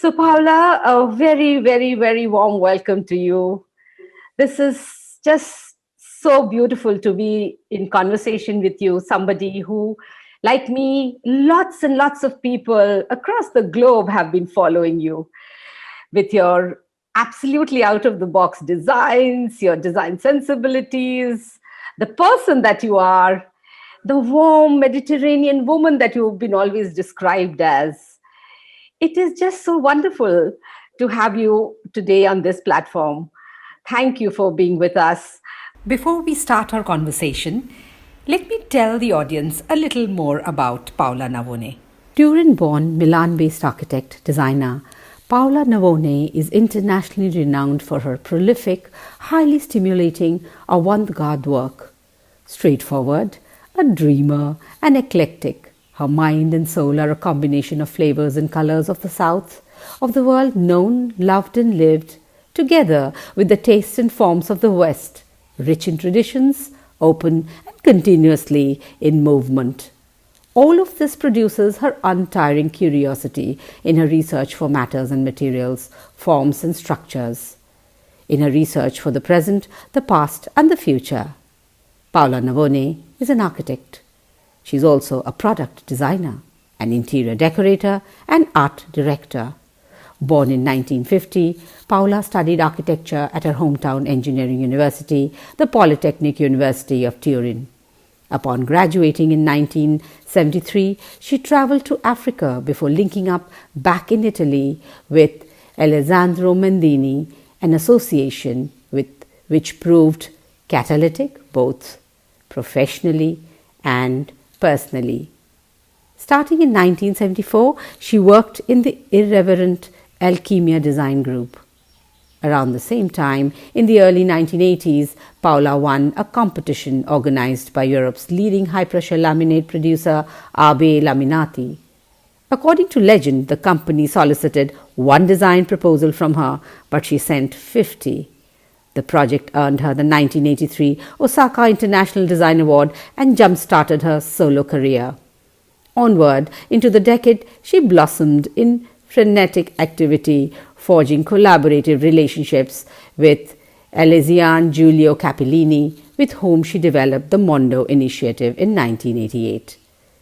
So, Paola, a very, very, very warm welcome to you. This is just so beautiful to be in conversation with you, somebody who, like me, lots and lots of people across the globe have been following you with your absolutely out of the box designs, your design sensibilities, the person that you are, the warm Mediterranean woman that you've been always described as. It is just so wonderful to have you today on this platform. Thank you for being with us. Before we start our conversation, let me tell the audience a little more about Paola Navone. Turin-born Milan-based architect, designer, Paola Navone is internationally renowned for her prolific, highly stimulating avant-garde work. Straightforward, a dreamer, and eclectic, her mind and soul are a combination of flavors and colors of the South, of the world known, loved, and lived, together with the tastes and forms of the West, rich in traditions, open and continuously in movement. All of this produces her untiring curiosity in her research for matters and materials, forms and structures, in her research for the present, the past, and the future. Paola Navone is an architect. She is also a product designer, an interior decorator, and art director. Born in 1950, Paola studied architecture at her hometown engineering university, the Polytechnic University of Turin. Upon graduating in 1973, she traveled to Africa before linking up back in Italy with Alessandro Mendini, an association which proved catalytic both professionally and personally. Starting in 1974, she worked in the irreverent Alchemia Design Group. Around the same time, in the early 1980s, Paola won a competition organized by Europe's leading high-pressure laminate producer, AB Laminati. According to legend, the company solicited one design proposal from her, but she sent 50. The project earned her the 1983 Osaka International Design Award and jump-started her solo career. Onward into the decade, she blossomed in frenetic activity, forging collaborative relationships with Alesian Giulio Capellini, with whom she developed the Mondo initiative in 1988.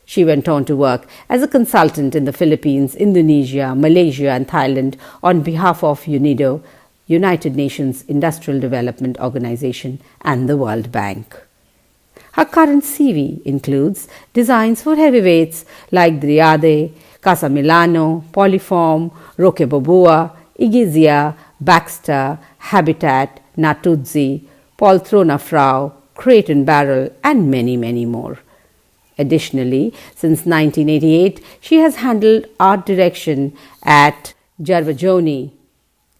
She went on to work as a consultant in the Philippines, Indonesia, Malaysia, and Thailand on behalf of UNIDO, United Nations Industrial Development Organization, and the World Bank. Her current CV includes designs for heavyweights like Driade, Casa Milano, Polyform, Roque Boboa, Igizia, Baxter, Habitat, Natuzzi, Poltrona Frau, Crate and Barrel, and many, many more. Additionally, since 1988, she has handled art direction at Gervagioni,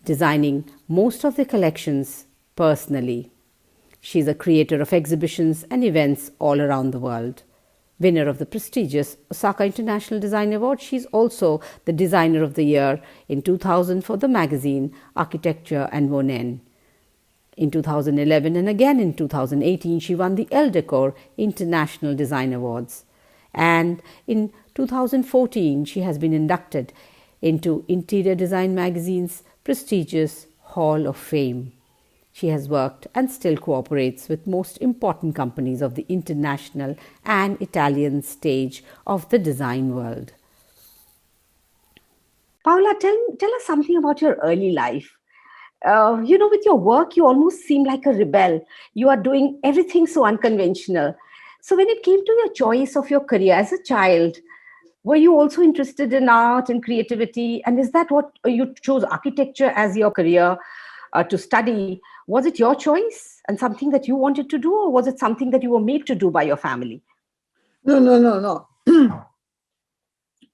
designing most of the collections personally. She is a creator of exhibitions and events all around the world. Winner of the prestigious Osaka International Design Award, she is also the Designer of the Year in 2000 for the magazine Architecture and Wonen. In 2011 and again in 2018, she won the Decor International Design Awards. And in 2014, she has been inducted into Interior Design Magazine's prestigious Hall of Fame. She has worked and still cooperates with most important companies of the international and Italian stage of the design world. Paola, tell us something about your early life. With your work, you almost seem like a rebel. You are doing everything so unconventional. So, when it came to your choice of your career as a child, were you also interested in art and creativity? And is that what you chose architecture as your career to study? Was it your choice and something that you wanted to do, or was it something that you were made to do by your family? No.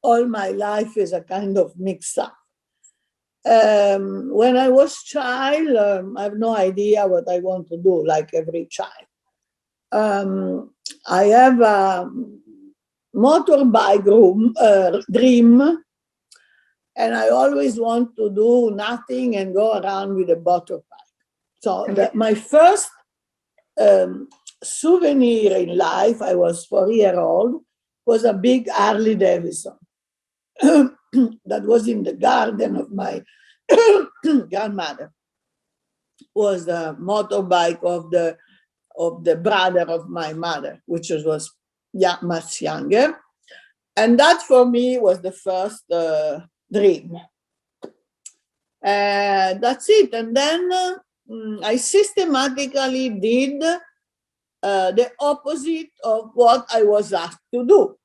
All my life is a kind of mix-up. When I was child, I have no idea what I want to do, like every child. I have a motorbike dream, and I always want to do nothing and go around with a motorbike. So my first souvenir in life, I was 4 years old, was a big Harley Davidson. that was in the garden of my grandmother. Was the motorbike of the brother of my mother, which was much younger. And that for me was the first dream. That's it. And then I systematically did the opposite of what I was asked to do.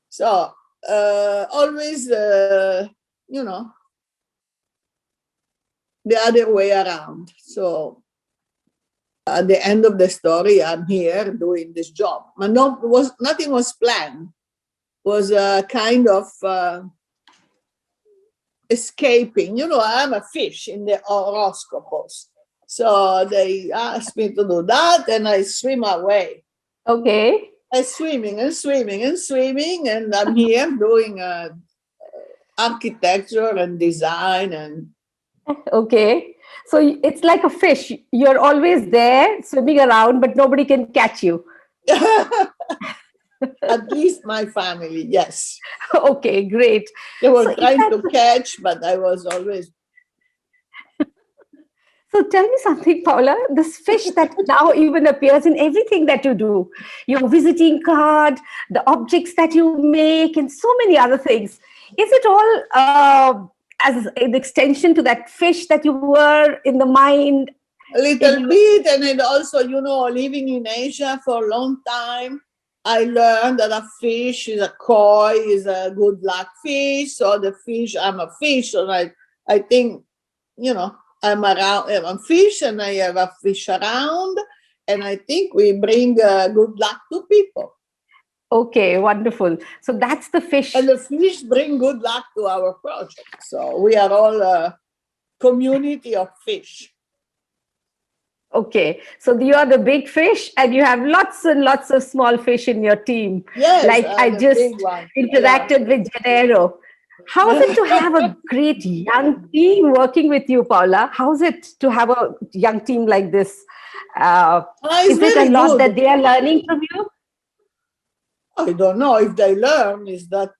So always, you know, the other way around. So at the end of the story, I'm here doing this job. But nothing was planned. It was a kind of escaping. You know, I'm a fish in the horoscopes. So they asked me to do that, and I swim away. Okay. I'm swimming and swimming and swimming, and I'm here doing architecture and design and. Okay. So it's like a fish. You're always there swimming around, but nobody can catch you. At least my family, yes. Okay, great. They were So trying to catch, but I was always. So tell me something, Paula. This fish that now even appears in everything that you do, your visiting card, the objects that you make, and so many other things. Is it all as an extension to that fish that you were in the mind? A little bit, and then also, you know, living in Asia for a long time, I learned that a fish is a koi, is a good luck fish. So the fish, I'm a fish, so I think, you know, I'm a fish, and I have a fish around, and I think we bring good luck to people. Okay, wonderful. So that's the fish. And the fish bring good luck to our project. So we are all a community of fish. Okay, so you are the big fish, and you have lots and lots of small fish in your team. Yes, like I just interacted with Janero. How is it to have a great young team working with you, Paula? How is it to have a young team like this? Is it a lot that they are learning from you? I don't know if they learn. Is that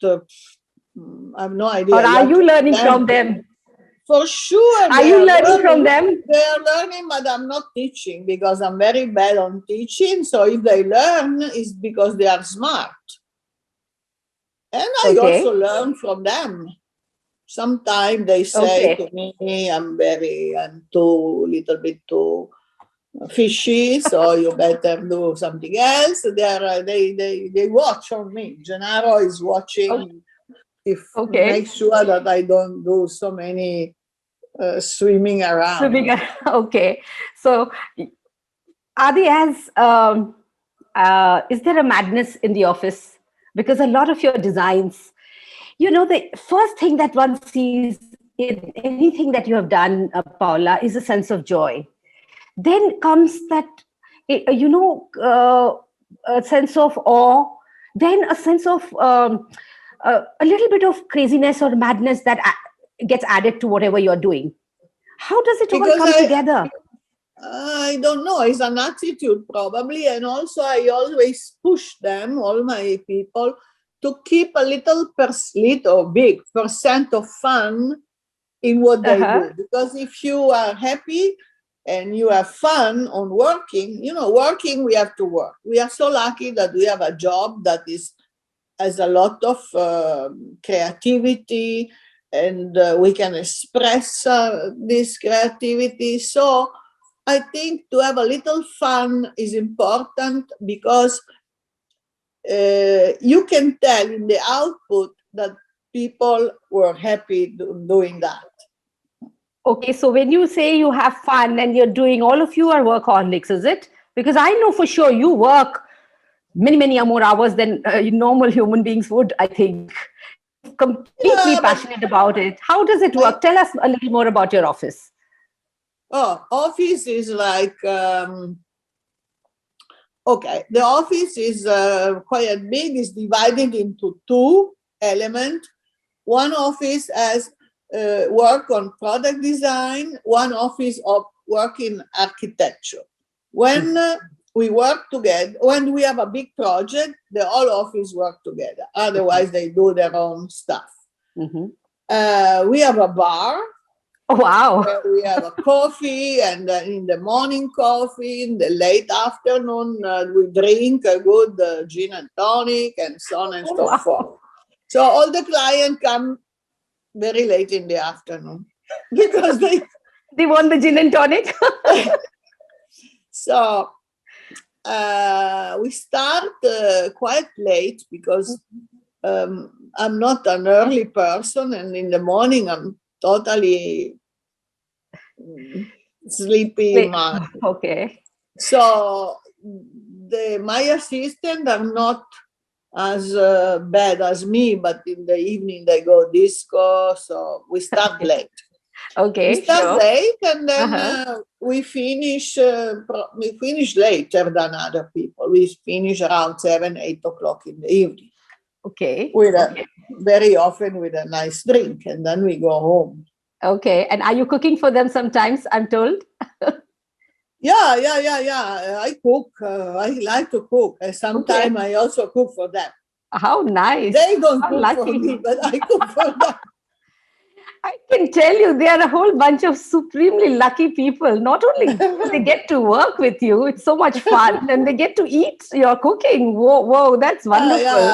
I have no idea. Or are you learning from them? For sure. Are you learning from them? They are learning, but I'm not teaching because I'm very bad on teaching. So if they learn, it's because they are smart. And I also learn from them. Sometimes they say to me, I'm little bit too fishy, so you better do something else. They watch on me. Gennaro is watching make sure that I don't do so many swimming around. Okay. So are they as is there a madness in the office? Because a lot of your designs, you know, the first thing that one sees in anything that you have done, Paula, is a sense of joy. Then comes that, you know, a sense of awe, then a sense of a little bit of craziness or madness that gets added to whatever you're doing. How does it all come together? I don't know. It's an attitude probably. And also I always push them, all my people, to keep a little big percent of fun in what they do. Because if you are happy and you have fun on working, you know, we have to work. We are so lucky that we have a job that has a lot of creativity, and we can express this creativity. So I think to have a little fun is important because you can tell in the output that people were happy doing that. Okay, so when you say you have fun and you're doing, all of you are workaholics, is it? Because I know for sure you work many more hours than normal human beings would, I think. Completely passionate about it. How does it work? Tell us a little more about your office. Oh, office is like, the office is quite big. It's divided into two elements. One office has work on product design, one office of work in architecture. When we work together, when we have a big project, the whole office work together. Otherwise, they do their own stuff. We have a bar. Oh, wow. We have a coffee, and in the morning coffee, in the late afternoon, we drink a good gin and tonic and so on and Oh, so wow. forth. So all the clients come very late in the afternoon because They want the gin and tonic. so we start quite late because I'm not an early person, and in the morning I'm totally sleepy Wait, mind. okay. So my assistant are not as bad as me, but in the evening they go disco, so we start late. We Okay, start sure. late, and then Uh-huh. we finish later than other people. We finish around 7, 8 o'clock in the evening. Okay. With Okay. very often with a nice drink, and then we go home. Okay. And are you cooking for them sometimes, I'm told? Yeah. I cook. I like to cook. And Okay. sometimes I also cook for them. How nice. They don't How cook for lucky. me, but I cook for them. I can tell you, they are a whole bunch of supremely lucky people. Not only they get to work with you, it's so much fun, and they get to eat your cooking. Whoa, whoa, that's wonderful.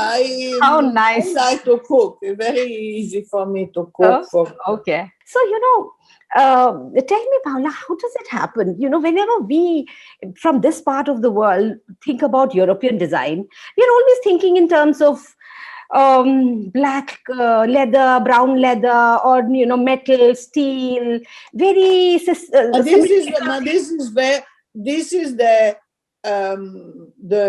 How I nice. like to cook. It's very easy for me to cook Oh, for. okay. So, tell me, Paola, how does it happen? Whenever we from this part of the world think about European design, we are always thinking in terms of black leather, brown leather, or metal, steel, very symmetrical. This is the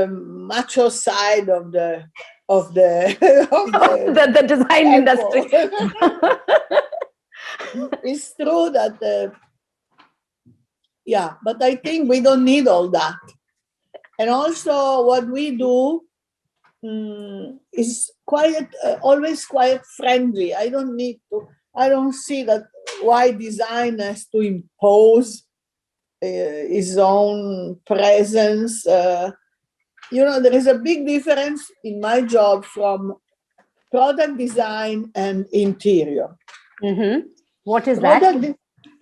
macho side of the of the of the The design industry. apple. It's true that but I think we don't need all that. And also, what we do is always quite friendly. I don't need to. I don't see that why design has to impose his own presence. There is a big difference in my job from product design and interior. What is that?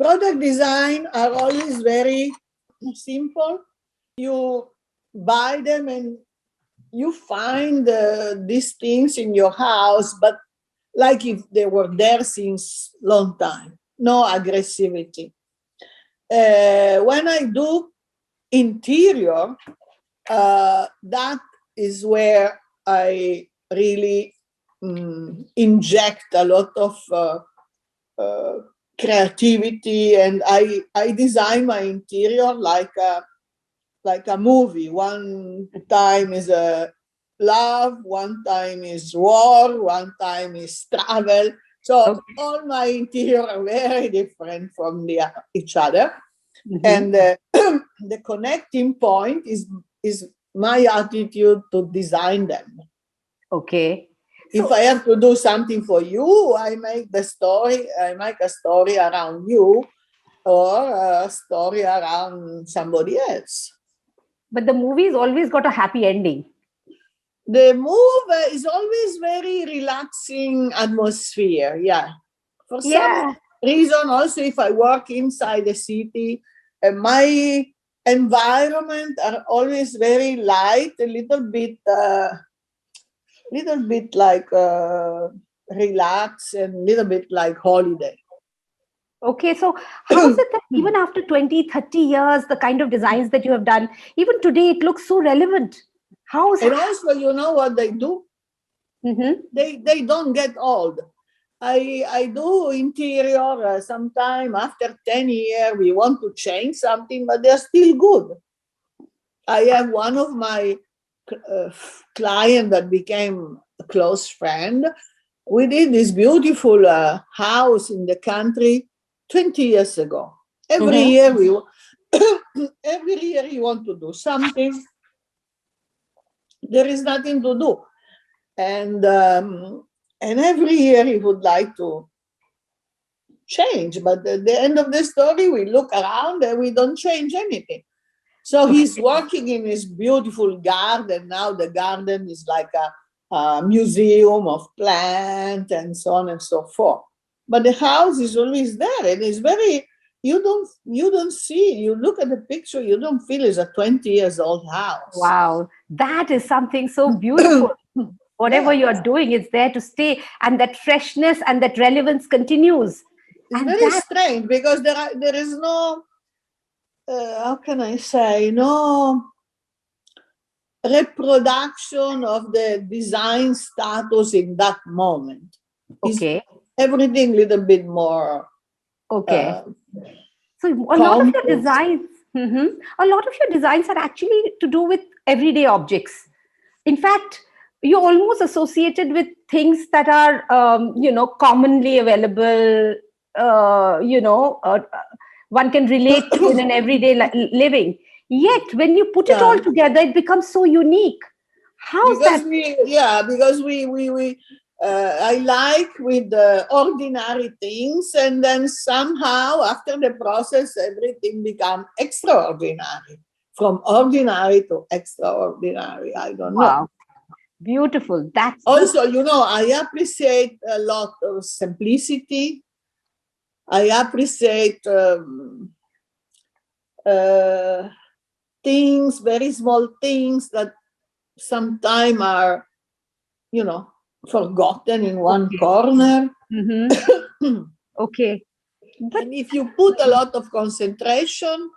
Product design are always very simple. You buy them and you find these things in your house, but like if they were there since long time. No aggressivity. When I do interior, that is where I really inject a lot of creativity, and I design my interior like a movie. One time is a love, one time is war, one time is travel. So Okay. all my interior are very different from each other. Mhm. And the connecting point is my attitude to design them. Okay. If So, I have to do something for you, I make a story around you, or a story around somebody else. but the movie's always got a happy ending. The move is always very relaxing atmosphere. Yeah. For some Yeah. reason, also, if I work inside the city, my environment are always very light, a little bit like relax, and little bit like holiday. Okay, so how is it that even after 20, 30 years, the kind of designs that you have done, even today, it looks so relevant? How's And also, you know what they do? Mm-hmm. They don't get old. I do interior sometime after 10 years, we want to change something, but they're still good. I have one of my client that became a close friend. We did this beautiful house in the country 20 years ago. Every Mm-hmm. year every year you want to do something. There is nothing to do, and every year he would like to change. But at the end of the story, we look around and we don't change anything. So he's working in his beautiful garden. Now the garden is like museum of plant and so on and so forth. But the house is always there, and it's very, you don't see, you look at the picture, you don't feel it's a 20 years old house. Wow, that is something so beautiful. Whatever Yeah. you're doing, it's there to stay, and that freshness and that relevance continues. It's And very that, strange because there is no, how can I say, no reproduction of the design status in that moment. Is okay, everything a little bit more okay. uh, So a lot of your complex. designs, a lot of your designs are actually to do with everyday objects. In fact, you're almost associated with things that are, commonly available. One can relate to in an everyday living. Yet, when you put it all Yeah, together, it becomes so unique. How's that? because we I like with the ordinary things, and then somehow after the process everything become extraordinary, from ordinary to extraordinary. I don't know. Wow, beautiful. That's the Also, I appreciate a lot of simplicity. I appreciate uh, things, very small things that sometimes are, forgotten in one okay. corner. Okay. But And if you put a lot of concentration,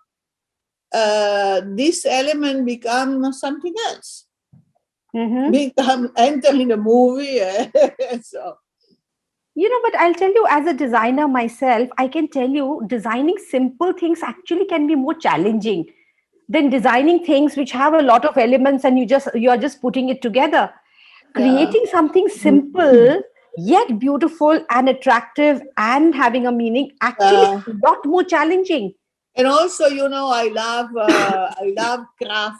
this element become something else. Become enter in a movie. So but I'll tell you, as a designer myself, I can tell you designing simple things actually can be more challenging than designing things which have a lot of elements and you're just putting it together. yeah. Creating something simple yet beautiful and attractive and having a meaning actually Uh, is a lot more challenging. and also, I love craft.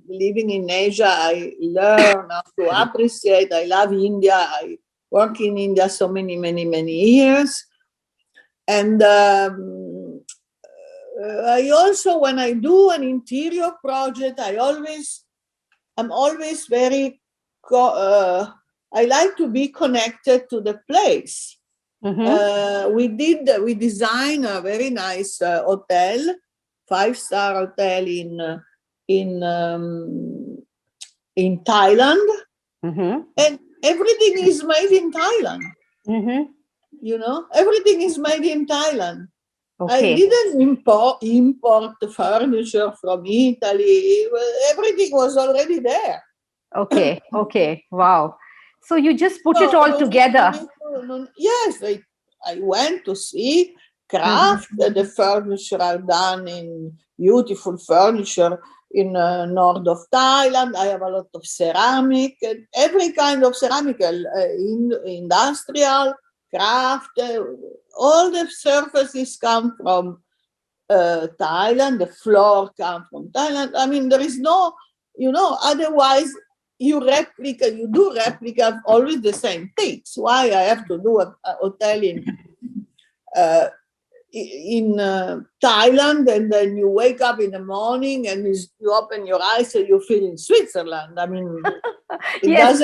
Living in Asia, I learn how to appreciate. I love India. I work in India so many years, and I also, when I do an interior project, I'm always very. I like to be connected to the place. We designed a very nice hotel, 5-star hotel in Thailand, and everything is made in Thailand. Everything is made in Thailand. I Okay. didn't import the furniture from Italy. Everything was already there. Okay. Okay. Wow. So you just put it No, all no, no together. need yes, I went to see Mhm. craft. The furniture are done in beautiful furniture in north of Thailand. I have a lot of ceramic, every kind of ceramic, industrial, craft. All the surfaces come from Thailand. The floor comes from Thailand. I mean, there is no, otherwise you do replica always the same things. Why I have to do a hotel uh, in Thailand, and then you wake up in the morning and you open your eyes and you feel in Switzerland. I mean, it Yes.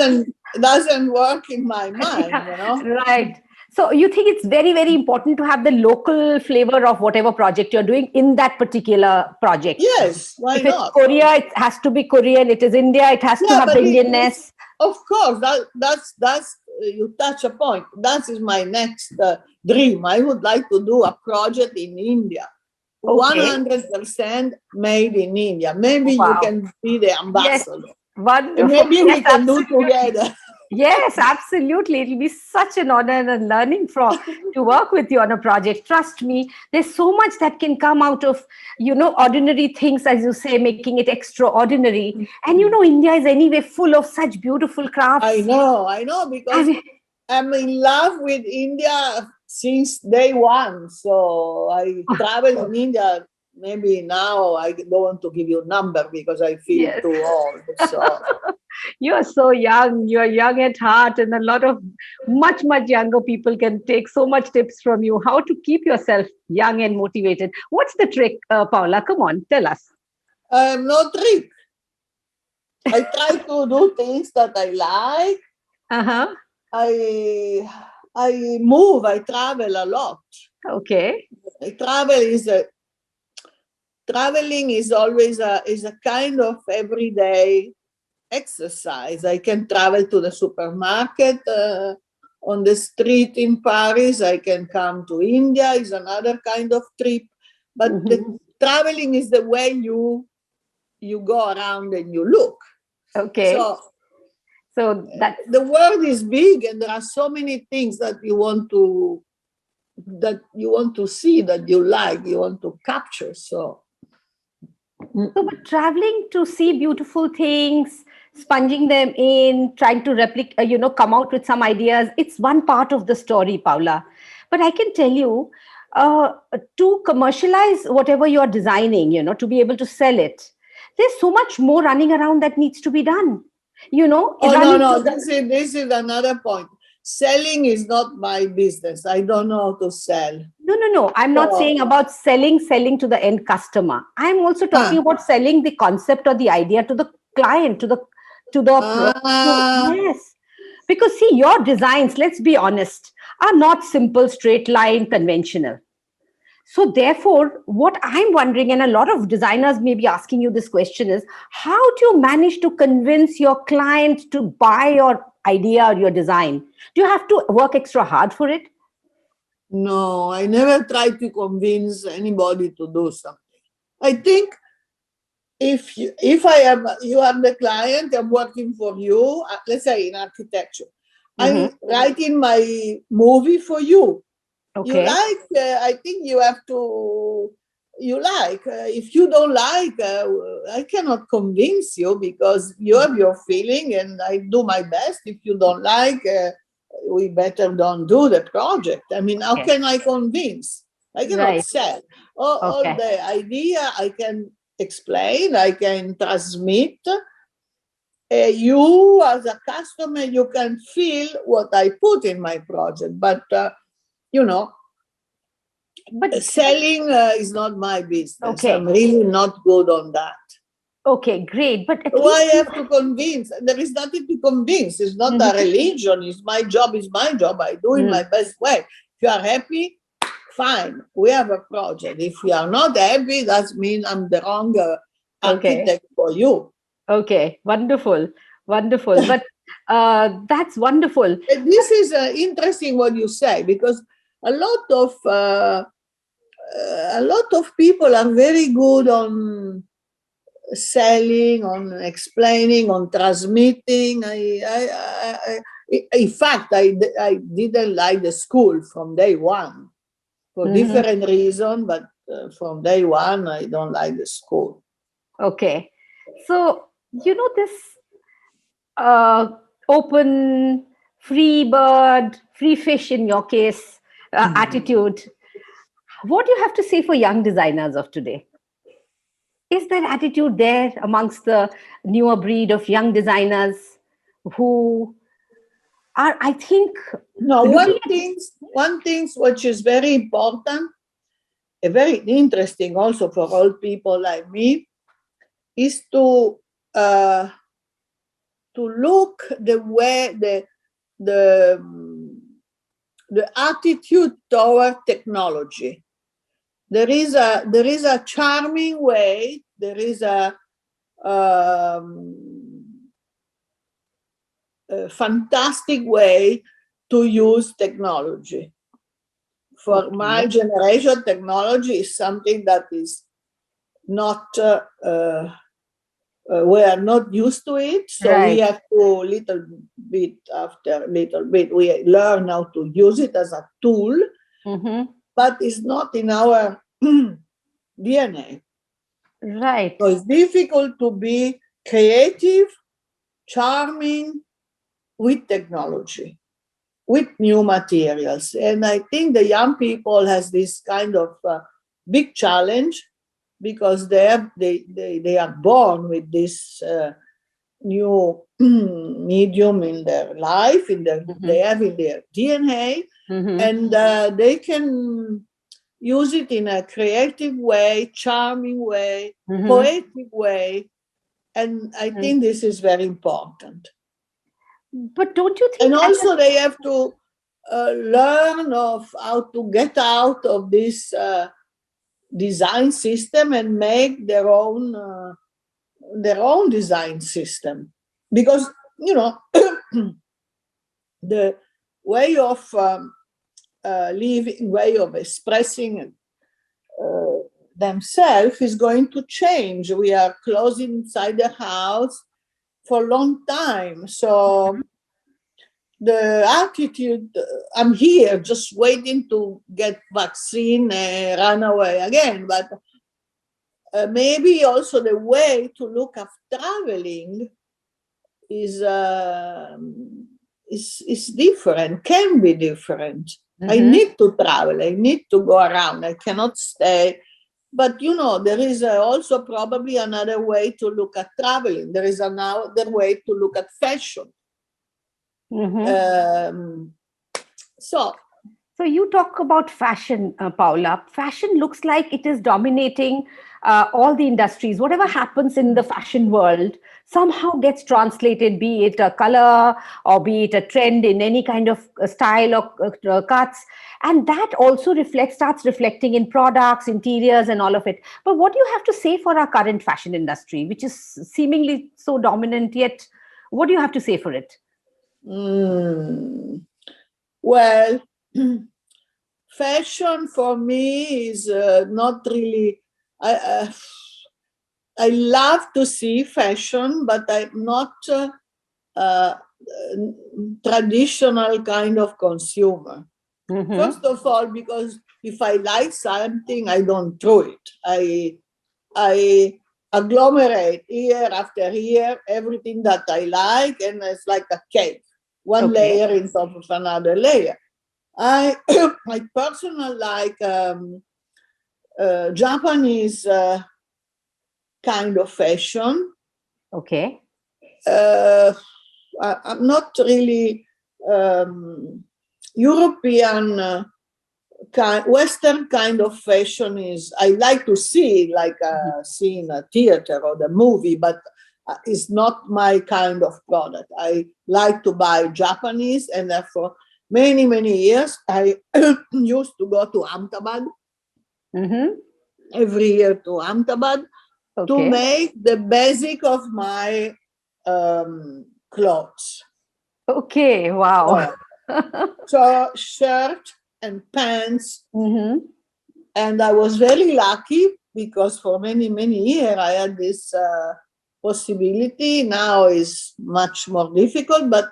doesn't work in my mind, Yeah, right. So you think it's very, very important to have the local flavor of whatever project you're doing in that particular project. Yes, why If it's not? Korea, it has to be Korean. It is India, it has to Yeah, have but the Indianness. of course, that's you touch a point. That is my next dream. I would like to do a project in India, Okay. 100% made in India. Maybe you Wow. can be the Yes. ambassador, and Wonderful. maybe Yes, we can do absolutely. together. Yes, absolutely. It'll be such an honor and learning to work with you on a project. Trust me, there's so much that can come out of, ordinary things, as you say, making it extraordinary. And India is anyway full of such beautiful crafts. I know, because And I'm in love with India since day one. So I travel in India. Maybe now I don't want to give you a number because I feel yes. too old. So You're so young. You're young at heart, and a lot of much younger people can take so much tips from you. How to keep yourself young and motivated. What's the trick, Paula? Come on, tell us. no trick. I try to do things that I like. Uh-huh. I move. I travel a lot. Okay. I traveling is always a kind of everyday exercise. I can travel to the supermarket on the street in Paris. I can come to India. Is another kind of trip. But the traveling is the way you go around and you look. Okay. So That's the world is big, and there are so many things that you want to see, that you like, you want to capture. So but traveling to see beautiful things, sponging them in, trying to replicate, come out with some ideas. It's one part of the story, Paula. But I can tell you, to commercialize whatever you're designing, to be able to sell it, there's so much more running around that needs to be done. oh no, Running. no, this is another point. Selling is not my business. I don't know how to sell. No. I'm not saying about selling to the end customer. I'm also talking about selling the concept or the idea to the client, yes. Because see, your designs, let's be honest, are not simple, straight line, conventional. So therefore, what I'm wondering, and a lot of designers may be asking you this question, is how do you manage to convince your client to buy your idea or your design? Do you have to work extra hard for it? No, I never try to convince anybody to do something. I think if you are the client, I'm working for you, let's say in architecture, I'm writing my movie for you. You Okay. like, I think you have to, if you don't like, I cannot convince you, because you have your feeling and I do my best. If you don't like, we better don't do the project. I mean, how can I convince? I cannot sell. All the idea I can explain, I can transmit. You as a customer, you can feel what I put in my project, but but selling is not my business. I'm really not good on that. Okay, great. But at Why least I have to convince? There is nothing to convince. It's not a religion. It's my job. Is my job. I do in my best way. If you are happy, fine. We have a project. If you are not happy, that means I'm the wrong architect for you. Okay, wonderful. But that's wonderful. This is interesting what you say, because a lot of people are very good on selling, on explaining, on transmitting. In fact, I didn't like the school from day one for different reasons, but from day one, I don't like the school. Okay. So, this open, free bird, free fish in your case, attitude, what do you have to say for young designers of today? Is there attitude there amongst the newer breed of young designers who are, I think, no, one thing which is very important, very interesting also for old people like me, is to look the way the attitude toward technology. There is a charming way. There is a fantastic way to use technology. For my generation, technology is something that is not, we are not used to it. So we have to, little bit after little bit, we learn how to use it as a tool, but it's not in our DNA. Right. So it's difficult to be creative, charming with technology, with new materials. And I think the young people has this kind of big challenge, because they are born with this new medium in their life, they have in their DNA, and they can use it in a creative way, charming way, poetic way, And I think this is very important. But don't you And think also they have to learn of how to get out of this design system and make their own design system, because the way of living, way of expressing themselves is going to change. We are closed inside the house for a long time, so the attitude, I'm here just waiting to get vaccine and run away again. But maybe also the way to look at traveling is different, can be different. I need to travel, I need to go around, I cannot stay. But there is also probably another way to look at traveling. There is another way to look at fashion. So you talk about fashion, Paola. Fashion looks like it is dominating all the industries. Whatever happens in the fashion world somehow gets translated, be it a color or be it a trend in any kind of style or cuts. And that also starts reflecting in products, interiors, and all of it. But what do you have to say for our current fashion industry, which is seemingly so dominant, yet what do you have to say for it? Well, fashion for me is not really. I love to see fashion, but I'm not traditional kind of consumer. First of all, because if I like something, I don't throw it. I agglomerate year after year everything that I like, and it's like a cake, one layer on top of another layer. I personally like Japanese kind of fashion. Okay. I'm not really European Western kind of fashion is, I like to see, like see in a theater or the movie, but it's not my kind of product. I like to buy Japanese, and therefore many, many years I used to go to Ahmedabad every year to Ahmedabad to make the basic of my clothes. Okay, wow. So shirt and pants. And I was very lucky because for many, many years I had this possibility. Now is much more difficult, but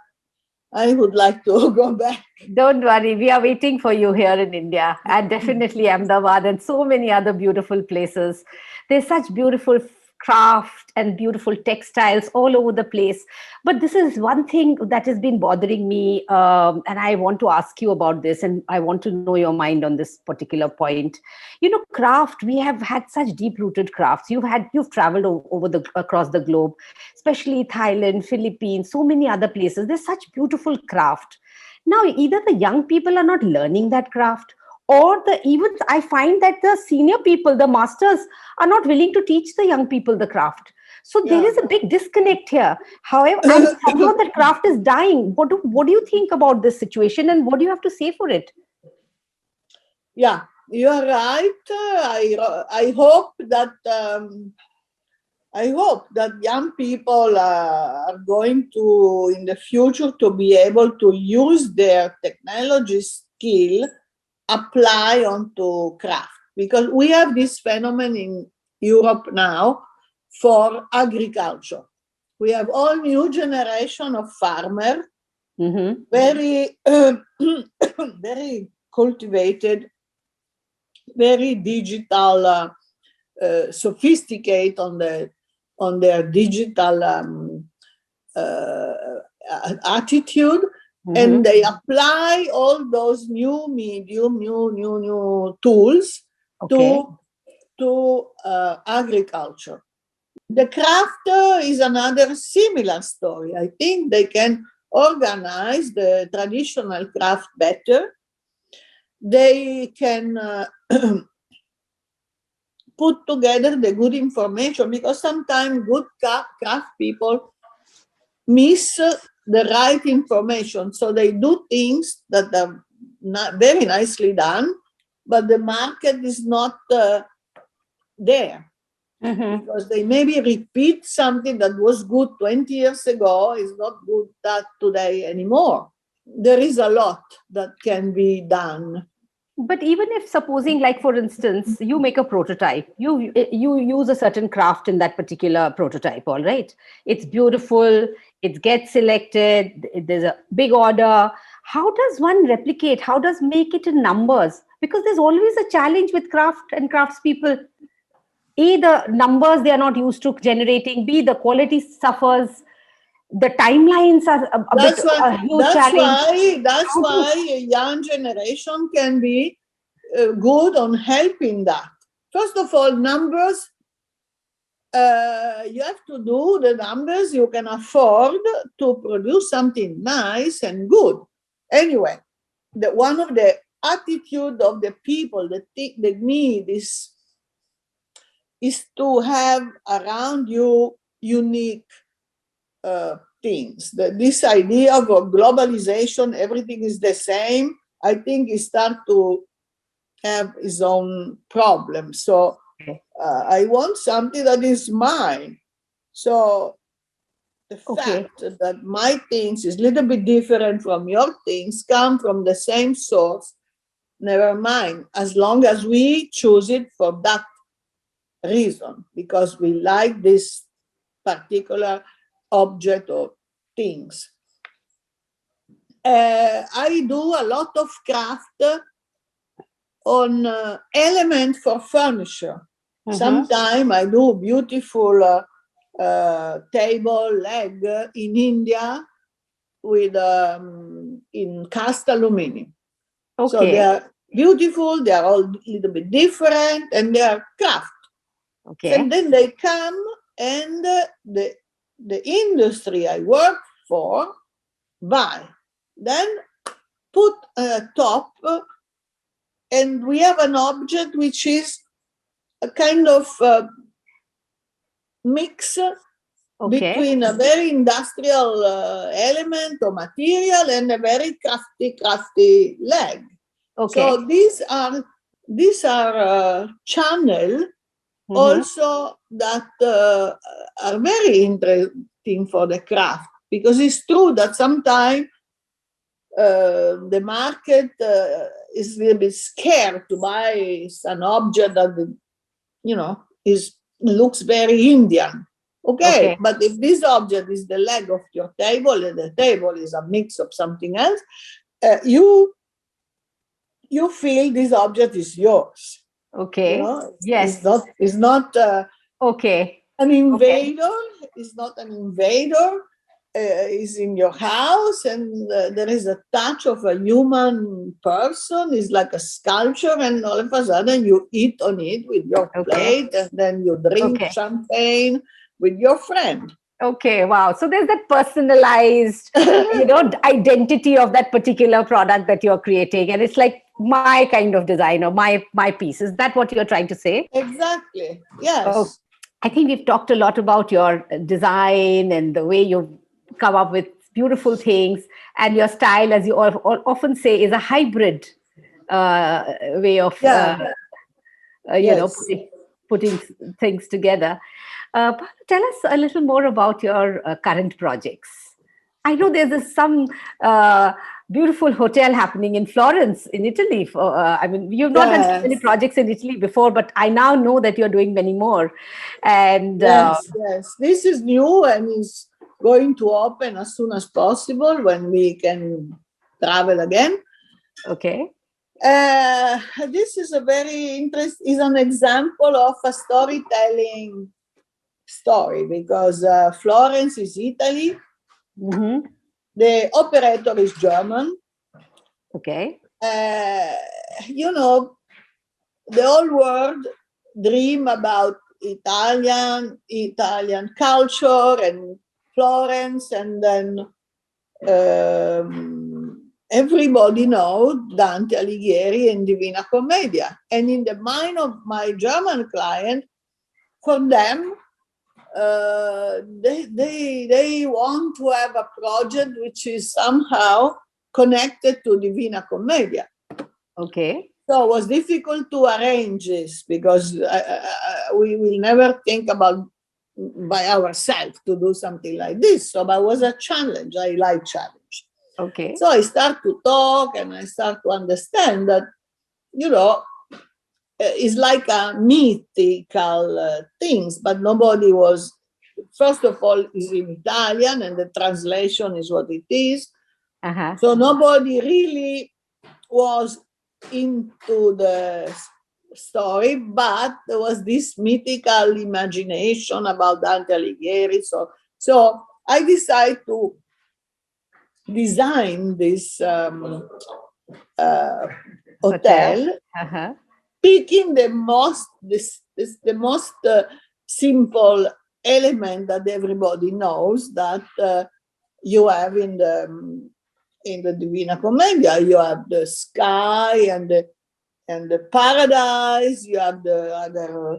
I would like to go back. Don't worry, we are waiting for you here in India, and definitely Ahmedabad and so many other beautiful places. There's such beautiful craft and beautiful textiles all over the place. But this is one thing that has been bothering me, and I want to ask you about this, and I want to know your mind on this particular point. Craft, we have had such deep-rooted crafts. You've traveled across the globe, especially Thailand, Philippines, so many other places. There's such beautiful craft. Now, either the young people are not learning that craft, or even I find that the senior people, the masters, are not willing to teach the young people the craft. So there is a big disconnect here. However, and somehow that craft is dying. What do you think about this situation, and what do you have to say for it? Yeah, you are right. I hope that young people are going to, in the future, to be able to use their technology skill, apply onto craft. Because we have this phenomenon in Europe now for agriculture. We have all new generation of farmers, very, very cultivated, very digital, sophisticated on their digital attitude, and they apply all those new medium, new tools to agriculture. The craft is another similar story. I think they can organize the traditional craft better. They can put together the good information, because sometimes good craft people miss the right information. So they do things that are not very nicely done, but the market is not there. Mm-hmm. Because they maybe repeat something that was good 20 years ago is not good that today anymore. There is a lot that can be done. But even if supposing, like for instance, you make a prototype, you use a certain craft in that particular prototype, all right? It's beautiful, it gets selected, there's a big order. How does one replicate? How does make it in numbers? Because there's always a challenge with craft and craftspeople. A, the numbers they are not used to generating. B, the quality suffers. The timelines are a bit That's why. a huge That's challenge. why. That's How do why a young generation can be good on helping that. First of all, numbers. You have to do the numbers you can afford to produce something nice and good. Anyway, one of the attitude of the people, the need is to have around you unique things. This idea of globalization, everything is the same, I think it starts to have its own problem. So I want something that is mine. So the okay. fact that my things is a little bit different from your things come from the same source, never mind, as long as we choose it for that reason, because we like this particular object or things. I do a lot of craft on element for furniture. Mm-hmm. Sometimes I do beautiful table leg in India with in cast aluminum. So they Okay. are beautiful, they are all a little bit different, and they are craft. Okay. And then they come, and the industry I work for buy. Then put a top, and we have an object which is a kind of mix Okay. between a very industrial element or material and a very crafty leg. Okay. So these are channel Mm-hmm. also that are very interesting for the craft, because it's true that sometimes the market is a little bit scared to buy an object that is looks very Indian. Okay, Okay. but if this object is the leg of your table and the table is a mix of something else, you feel this object is yours. Okay. It's Yes. not Okay. an Okay. invader. It's not an invader. Is in your house, and there is a touch of a human person. It's like a sculpture, and all of a sudden you eat on it with your Okay. plate, and then you drink Okay. champagne with your friend. Okay. Wow. So there's that personalized, identity of that particular product that you're creating, and it's like my kind of design or my piece. Is that what you're trying to say? Exactly. Oh, Yes. I think we've talked a lot about your design and the way you come up with beautiful things, and your style, as you often say, is a hybrid way of Yeah. Yes. putting things together. Tell us a little more about your current projects. I know some uh, beautiful hotel happening in Florence, in Italy. I mean, you've not done many Yes. projects in Italy before, but I now know that you're doing many more. And Yes. Yes. This is new and is going to open as soon as possible when we can travel again. okay, This is a very interesting, is an example of a storytelling story, because Florence is Italy, mm-hmm. the operator is German. Okay, Uh, you know, the whole world dream about Italian culture and Florence, and then everybody knows Dante Alighieri and Divina Commedia. And in the mind of my German client, for them, they want to have a project which is somehow connected to Divina Commedia. Okay. So it was difficult to arrange this because we will never think about by ourselves to do something like this. So that was a challenge. I like challenge. Okay. So I start to talk and I start to understand that, it's like a mythical things, but nobody was, first of all, is in Italian and the translation is what it is. Uh-huh. So nobody really was into the story, but there was this mythical imagination about Dante Alighieri. So I decided to design this hotel, Uh-huh. picking the most simple element that everybody knows that you have in the Divina Commedia. You have the sky and the paradise. You have the other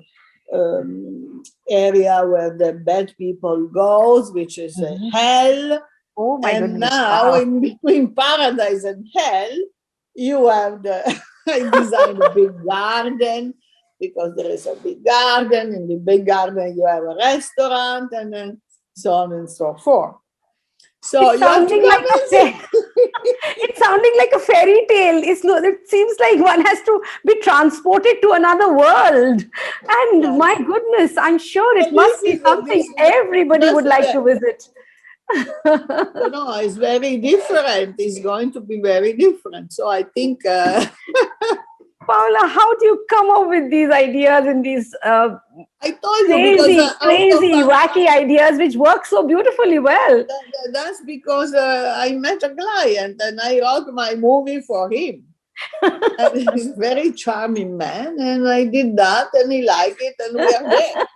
area where the bad people goes, which is hell. Oh my And goodness. now, Wow. in between paradise and hell, you have I designed a big garden because there is a big garden. In the big garden, you have a restaurant, and then so on and so forth. So It's you have to sounding like it's sounding like a fairy tale. It seems like one has to be transported to another world. And Yes. my goodness, I'm sure it So must be something everybody would like to visit. It's very different. It's going to be very different. So I think Paola, how do you come up with these ideas and these I told you because crazy, wacky ideas which work so beautifully well? That's because I met a client and I wrote my movie for him. And he's a very charming man, and I did that, and he liked it, and we are there,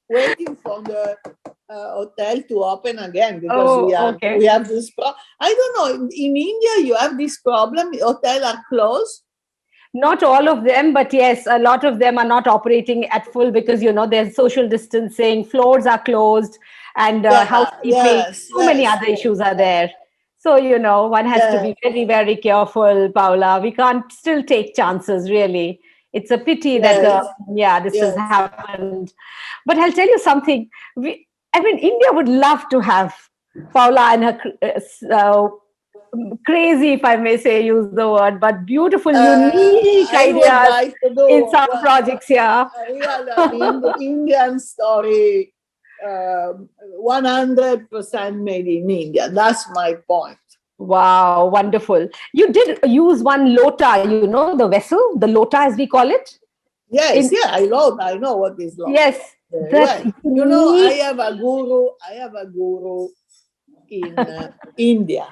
waiting for the hotel to open again because we have this problem. I don't know. In India, you have this problem. Hotels are closed. Not all of them, but yes, a lot of them are not operating at full because there's social distancing, floors are closed, and housekeeping. Many other issues are there. So one has to be very, very careful, Paola. We can't still take chances. Really, it's a pity that this has happened. But I'll tell you something. India would love to have Paola and her crazy, if I may say, use the word, but beautiful, unique ideas in some projects here. An Indian story, 100% made in India. That's my point. Wow, wonderful. You did use one lota, the vessel, the lota as we call it? Yes, I know what is lota. Yes. Right. I have a guru in India.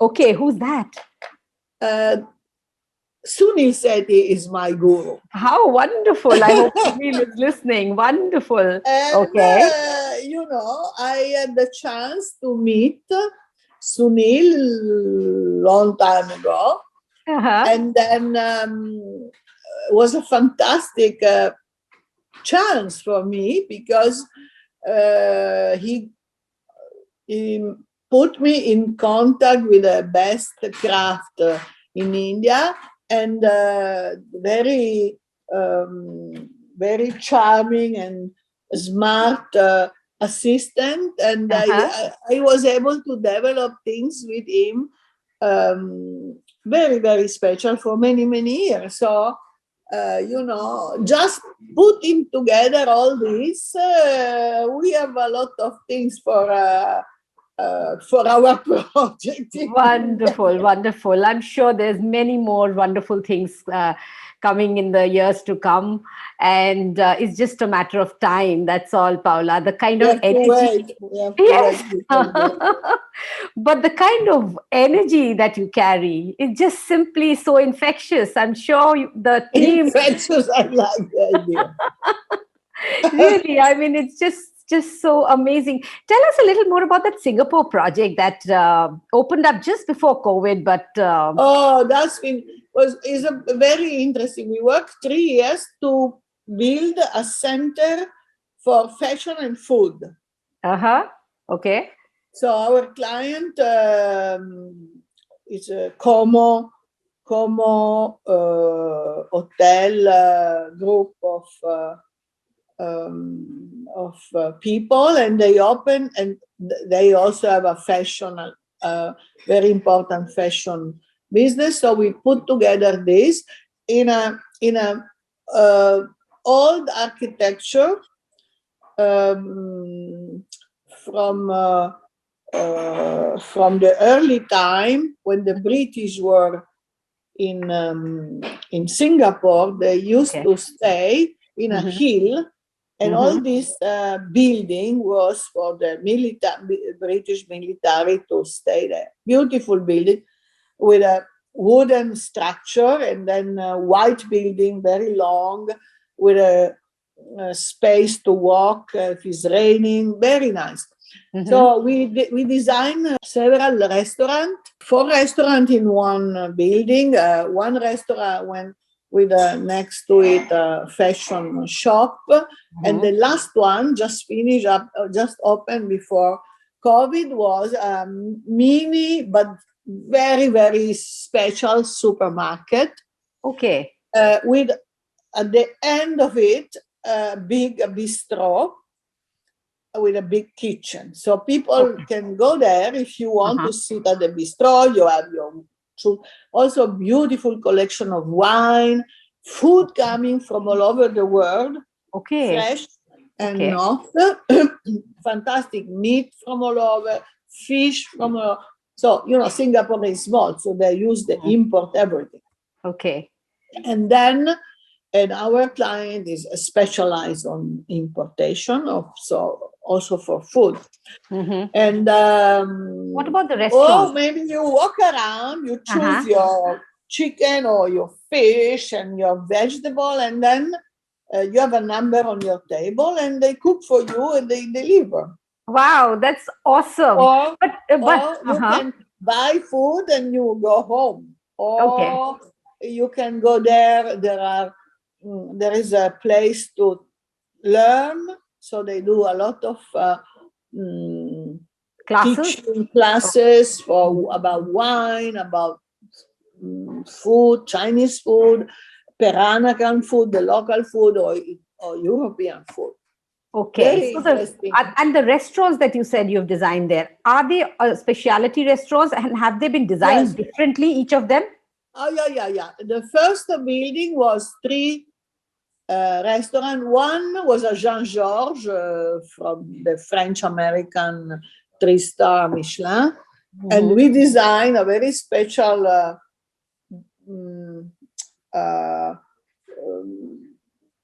Okay, who's that? Sunil Sethi is my guru. How wonderful. I hope Sunil is listening. Wonderful. And, okay. I had the chance to meet Sunil long time ago. And then it was a fantastic chance for me because he put me in contact with the best craft in India, and very charming and smart assistant, and I was able to develop things with him very, very special for many, many years. So just putting together all this, we have a lot of things for our project. Wonderful, wonderful. I'm sure there's many more wonderful things coming in the years to come, and it's just a matter of time. That's all, Paola. The kind of energy. But the kind of energy that you carry is just simply so infectious. I'm sure the team. Infectious, I like the idea. Really, it's just just so amazing. Tell us a little more about that Singapore project that opened up just before COVID, but Oh, is a very interesting. We worked 3 years to build a center for fashion and food. Okay. So our client is a Como hotel group of people, and they open, and they also have a fashion, very important fashion business. So we put together this in a old architecture from the early time when the British were in Singapore. They used to stay in a hill, and all this building was for the British military to stay there. Beautiful building with a wooden structure, and then a white building, very long, with a space to walk if it's raining. Very nice. So we designed several restaurants, 4 restaurants in one building. One restaurant went with next to it a fashion shop, and the last one just finished up, just opened before COVID, was a mini but very, very special supermarket. Okay. With at the end of it a big bistro with a big kitchen, so people can go there if you want to sit at the bistro. You have your also beautiful collection of wine, food coming from all over the world, fresh and not. Fantastic meat from all over, fish from all over. So Singapore is small, so they use the import everything. And then, and our client is specialized on importation of, so also for food. And what about the restaurants? Oh, maybe you walk around, you choose your chicken or your fish and your vegetable, and then you have a number on your table, and they cook for you and they deliver. Wow, that's awesome. Or you can buy food and you go home. Or you can go there. There is a place to learn, so they do a lot of teaching classes about wine, about food, Chinese food, Peranakan food, the local food, or European food. Very interesting. And the restaurants that you said you've designed there, are they specialty restaurants, and have they been designed differently, each of them? Oh, yeah. The first building was 3 restaurants. One was a Jean-Georges from the French-American 3-star Michelin. And we designed a very special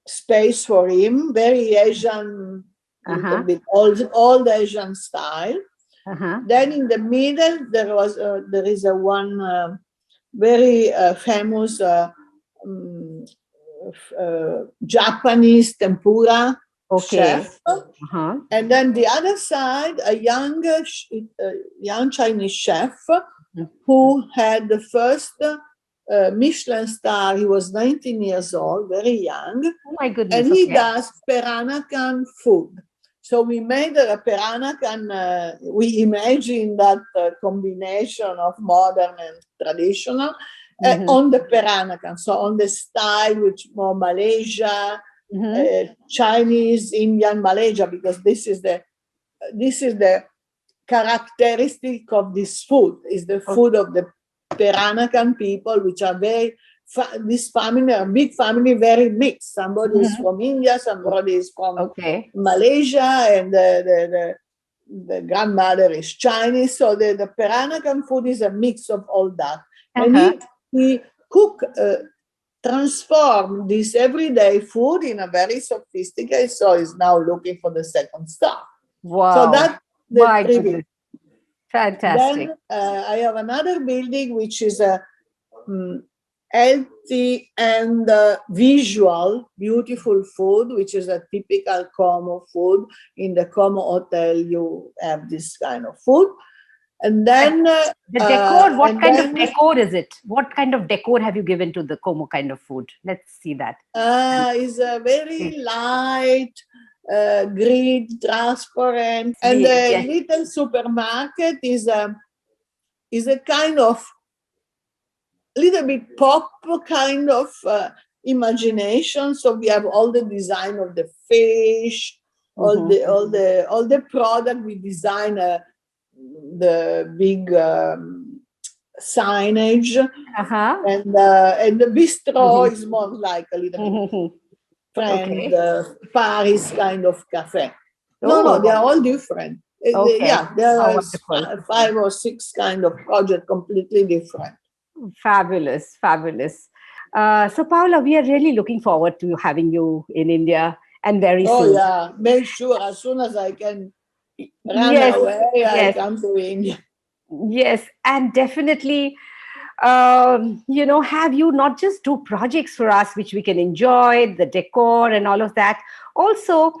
space for him, very Asian, little bit old Asian style. Then in the middle there is a one very famous Japanese tempura chef, and then the other side a young Chinese chef who had the first Michelin star. He was 19 years old, very young. Oh my goodness! And he does Peranakan food. So we made a Peranakan. We imagine that combination of modern and traditional on the Peranakan. So on the style, which more Malaysia, Chinese, Indian, Malaysia, because this is the characteristic of this food. Is the food of the Peranakan people, which are very, this family, a big family, very mixed. Somebody is from India, somebody is from Malaysia, and the grandmother is Chinese. So the Peranakan food is a mix of all that. And he transformed this everyday food in a very sophisticated, so he's now looking for the 2nd star. Wow. So that's the privilege. Fantastic. Then I have another building which is a health quality and visual, beautiful food, which is a typical Como food. In the Como hotel, you have this kind of food. And then The decor, what and kind of then decor is it? What kind of decor have you given to the Como kind of food? Let's see that. is a very light, grid, transparent, and Yes. the little supermarket is a kind of little bit pop kind of imagination. So we have all the design of the fish, all the product. We design the big signage, and the bistro is more like a little friend Paris kind of cafe. No, they are all different. Yeah, there are 5 or 6 kind of project completely different. Fabulous, fabulous. So, Paola, we are really looking forward to having you in India and very soon. Oh, yeah. Make sure as soon as I can run away, I come to India. Yes, and definitely, have you not just do projects for us, which we can enjoy, the decor and all of that. Also,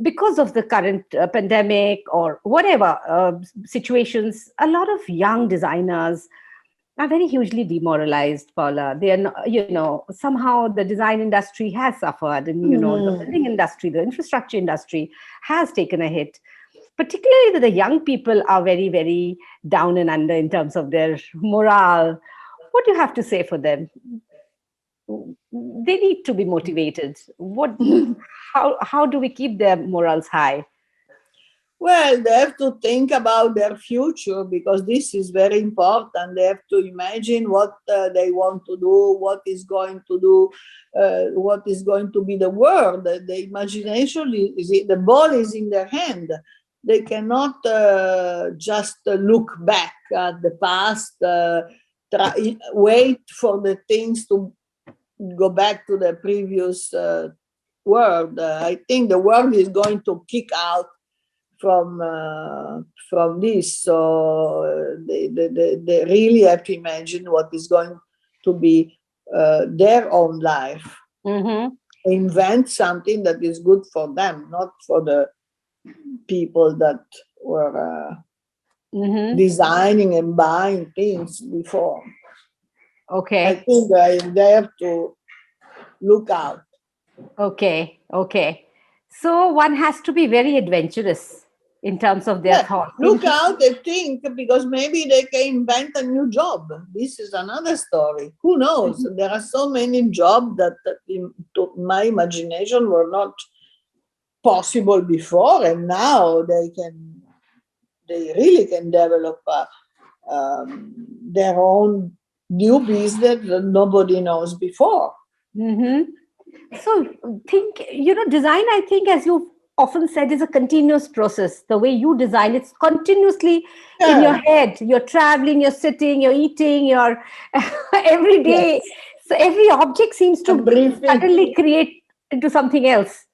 because of the current pandemic or whatever situations, a lot of young designers are very hugely demoralized, Paula. They are, somehow the design industry has suffered, and the building industry, the infrastructure industry has taken a hit. Particularly, the young people are very, very down and under in terms of their morale. What do you have to say for them? They need to be motivated. How do we keep their morals high? Well, they have to think about their future because this is very important. They have to imagine what they want to do, what is going to do, what is going to be the world. The imagination the ball is in their hand. They cannot just look back at the past, wait for the things to go back to the previous world. I think the world is going to kick out from this. So they really have to imagine what is going to be their own life. Invent something that is good for them, not for the people that were designing and buying things before. Okay. I think they have to look out. Okay. So one has to be very adventurous in terms of their thoughts. Look out, they think, because maybe they can invent a new job. This is another story. Who knows? There are so many jobs that to my imagination were not possible before, and now they really can develop their own new business that nobody knows before. So think, design, I think, as you've often said, is a continuous process. The way you design, it's continuously in your head. You're traveling, you're sitting, you're eating, you're every day. Yes. So every object seems to suddenly create into something else.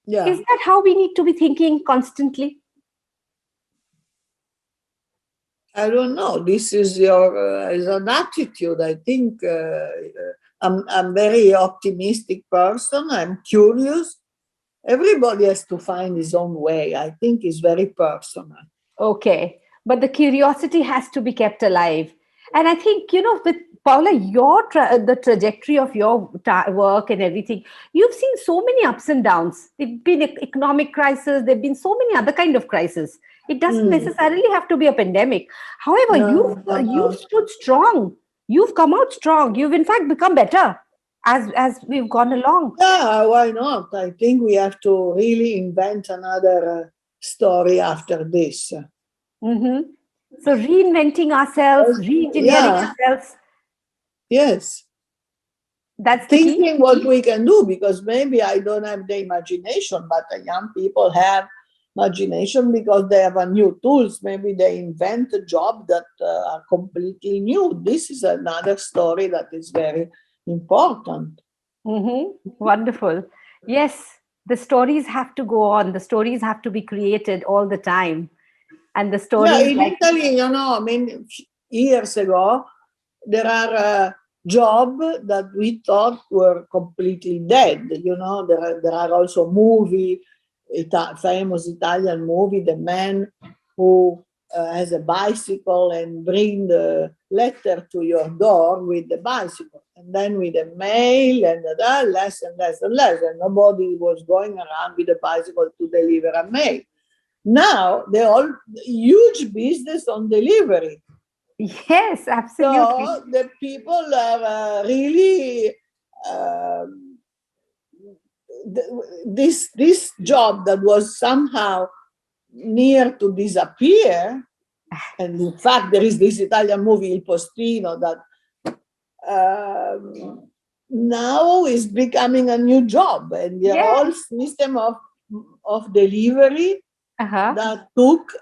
Yeah. Is that how we need to be thinking constantly? I don't know. This is is an attitude. I think I'm very optimistic person. I'm curious. Everybody has to find his own way. I think it's very personal. Okay. But the curiosity has to be kept alive. And I think, with Paola, the trajectory of your work and everything, you've seen so many ups and downs. There've been economic crisis. There've been so many other kind of crises. It doesn't necessarily have to be a pandemic. However, you've stood strong. You've come out strong. You've in fact become better as we've gone along. Yeah, why not? I think we have to really invent another story after this. So reinventing ourselves, re-engineering ourselves. Yes. That's the thinking key. What we can do, because maybe I don't have the imagination, but the young people have imagination because they have a new tools. Maybe they invent a job that are completely new. This is another story that is very important. Wonderful. Yes, the stories have to go on. The stories have to be created all the time. And the stories... Yeah, in Italy, years ago, there are job that we thought were completely dead. There are also famous Italian movie, The Man Who has a bicycle and bring the letter to your door with the bicycle, and then with the mail and less and less and less, and nobody was going around with a bicycle to deliver a mail. Now they're all huge business on delivery. Yes, absolutely. So the people are really this job that was somehow near to disappear, and in fact there is this Italian movie Il Postino that now is becoming a new job, and the whole system of delivery that took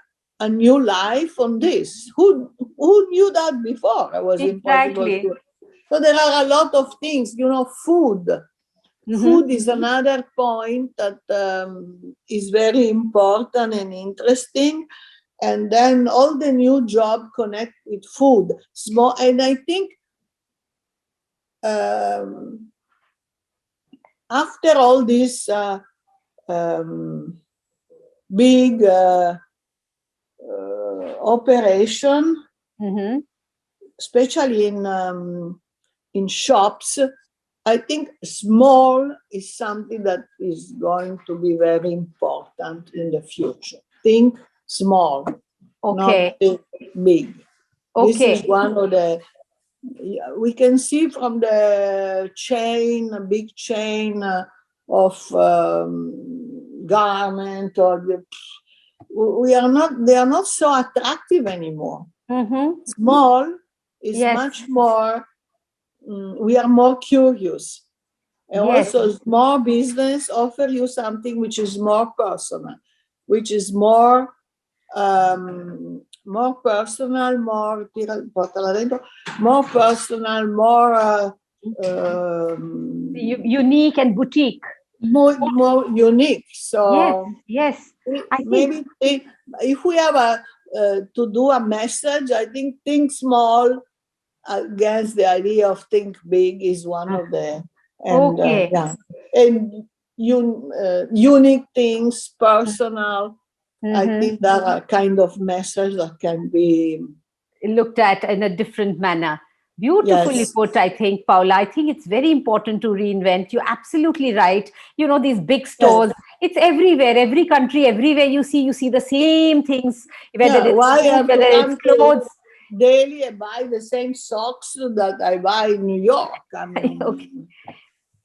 a new life on this. Who knew that before? It was impossible to. So there are a lot of things, food. Food is another point that is very important and interesting. And then all the new job connect with food. Small, and I think after all this big operation, especially in shops, I think small is something that is going to be very important in the future. Think small, not think big. This is one of the, we can see from the chain, a big chain of garment, or they are not so attractive anymore. Small is much more, we are more curious. And also small business offer you something which is more personal, which is more personal, more personal, more unique and boutique. More unique. So yes. Maybe if we have to do a message, I think small against the idea of think big is one of the and unique things, personal. I think that are kind of message that can be looked at in a different manner. Beautifully put, I think, Paola. I think it's very important to reinvent. You're absolutely right. These big stores, it's everywhere, every country, everywhere you see the same things, whether it's food, whether it's clothes. Daily I buy the same socks that I buy in New York. I mean,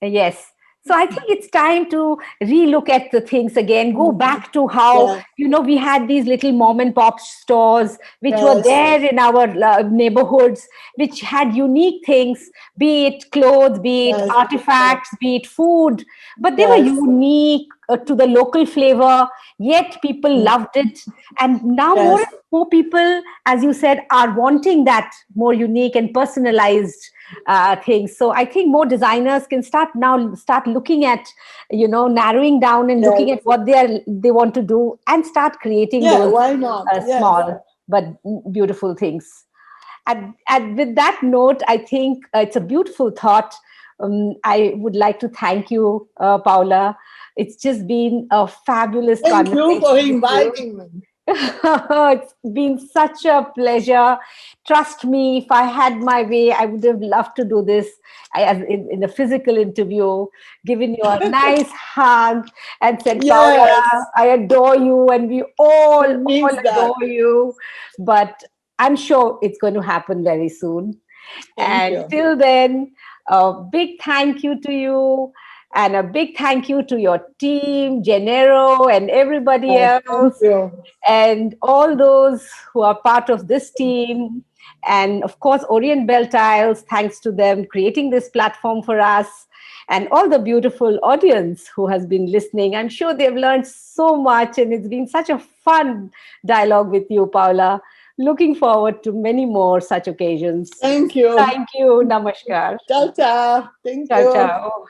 Yes. So I think it's time to relook at the things again, go back to how, we had these little mom and pop stores, which were there in our neighborhoods, which had unique things, be it clothes, be it artifacts, be it food, but they were unique to the local flavor, yet people loved it. And now more people, as you said, are wanting that more unique and personalized things. So I think more designers can start looking at, narrowing down and looking at what they want to do, and start creating those why not? Small but beautiful things. And with that note, I think it's a beautiful thought. I would like to thank you, Paola. It's just been a fabulous conversation. Thank you for inviting me. It's been such a pleasure. Trust me, if I had my way, I would have loved to do this in a physical interview, given you a nice hug and said, Paola, I adore you, and we all adore you. But I'm sure it's going to happen very soon. Thank you. Till then, a big thank you to you. And a big thank you to your team, Gennaro, and everybody else, and all those who are part of this team. And of course, Orientbell Tiles, thanks to them creating this platform for us, and all the beautiful audience who has been listening. I'm sure they've learned so much, and it's been such a fun dialogue with you, Paola. Looking forward to many more such occasions. Thank you. Thank you. Namaskar. Ciao, ciao. Thank you. Ciao, ciao.